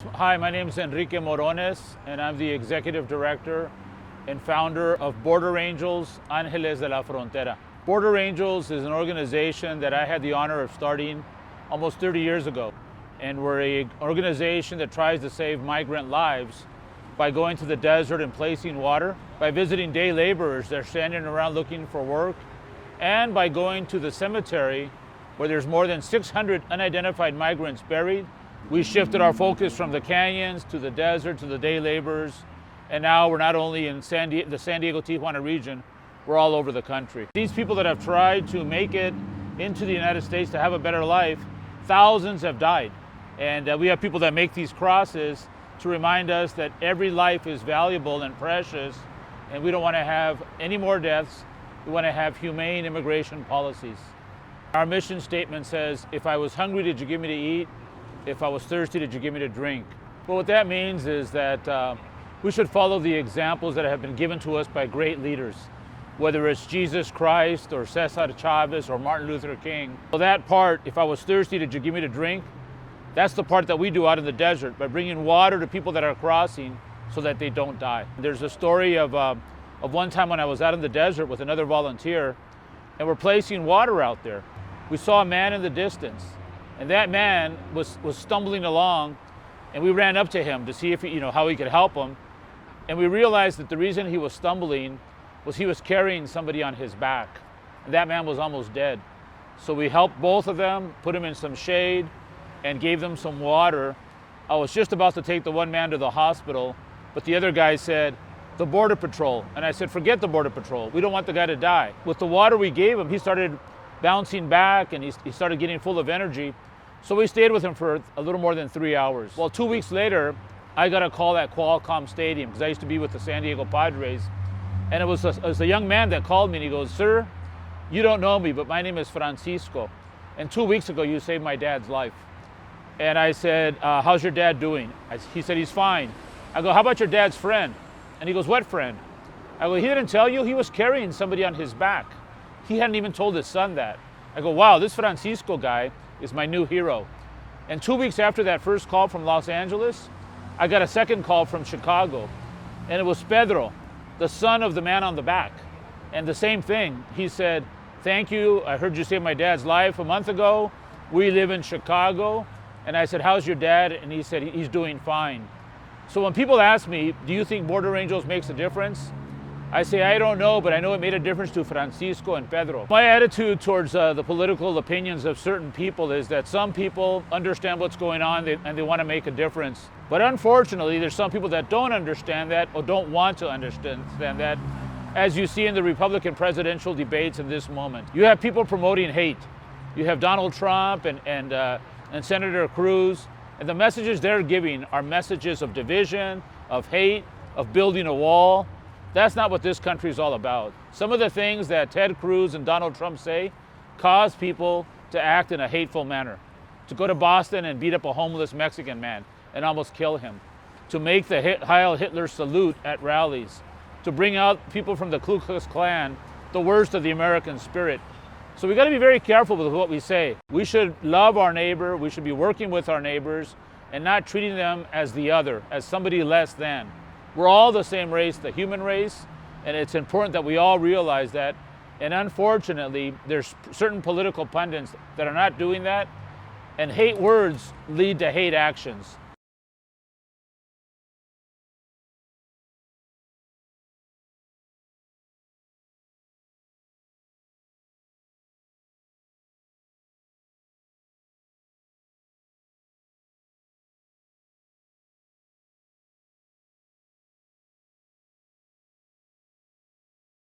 Hi, my name is Enrique Morones, and I'm the Executive Director and founder of Border Angels Ángeles de la Frontera. Border Angels is an organization that I had the honor of starting almost 30 years ago. And we're an organization that tries to save migrant lives by going to the desert and placing water, by visiting day laborers that are standing around looking for work, and by going to the cemetery where there's more than 600 unidentified migrants buried. We shifted our focus from the canyons to the desert to the day laborers, and now we're not only in the San Diego-Tijuana region, we're all over the country. These people that have tried to make it into the United States to have a better life, thousands have died. And we have people that make these crosses to remind us that every life is valuable and precious, and we don't want to have any more deaths. We want to have humane immigration policies. Our mission statement says, if I was hungry, did you give me to eat? If I was thirsty, did you give me to drink? Well, what that means is that we should follow the examples that have been given to us by great leaders, whether it's Jesus Christ or Cesar Chavez or Martin Luther King. Well, that part, if I was thirsty, did you give me to drink? That's the part that we do out in the desert by bringing water to people that are crossing so that they don't die. There's a story of one time when I was out in the desert with another volunteer, and we're placing water out there. We saw a man in the distance, and that man was stumbling along, and we ran up to him to see if how he could help him. And we realized that the reason he was stumbling was he was carrying somebody on his back, and that man was almost dead. So we helped both of them, put him in some shade, and gave them some water. I was just about to take the one man to the hospital, but the other guy said, the Border Patrol. And I said, forget the Border Patrol. We don't want the guy to die. With the water we gave him, he started bouncing back, and he started getting full of energy. So we stayed with him for a little more than 3 hours. Well, 2 weeks later, I got a call at Qualcomm Stadium, because I used to be with the San Diego Padres. And it was a young man that called me, and he goes, sir, you don't know me, but my name is Francisco. And 2 weeks ago, you saved my dad's life. And I said, how's your dad doing? He said, he's fine. I go, how about your dad's friend? And he goes, what friend? I go, he didn't tell you? He was carrying somebody on his back. He hadn't even told his son that. I go, wow, this Francisco guy is my new hero. And 2 weeks after that first call from Los Angeles, I got a second call from Chicago. And it was Pedro, the son of the man on the back. And the same thing. He said, thank you. I heard you save my dad's life a month ago. We live in Chicago. And I said, how's your dad? And he said, he's doing fine. So when people ask me, do you think Border Angels makes a difference? I say, I don't know, but I know it made a difference to Francisco and Pedro. My attitude towards the political opinions of certain people is that some people understand what's going on and they want to make a difference. But unfortunately, there's some people that don't understand that or don't want to understand that, as you see in the Republican presidential debates in this moment. You have people promoting hate. You have Donald Trump and Senator Cruz, and the messages they're giving are messages of division, of hate, of building a wall. That's not what this country is all about. Some of the things that Ted Cruz and Donald Trump say cause people to act in a hateful manner. To go to Boston and beat up a homeless Mexican man and almost kill him. To make the Heil Hitler salute at rallies. To bring out people from the Ku Klux Klan, the worst of the American spirit. So we got to be very careful with what we say. We should love our neighbor, we should be working with our neighbors and not treating them as the other, as somebody less than. We're all the same race, the human race, and it's important that we all realize that. And unfortunately, there's certain political pundits that are not doing that, and hate words lead to hate actions.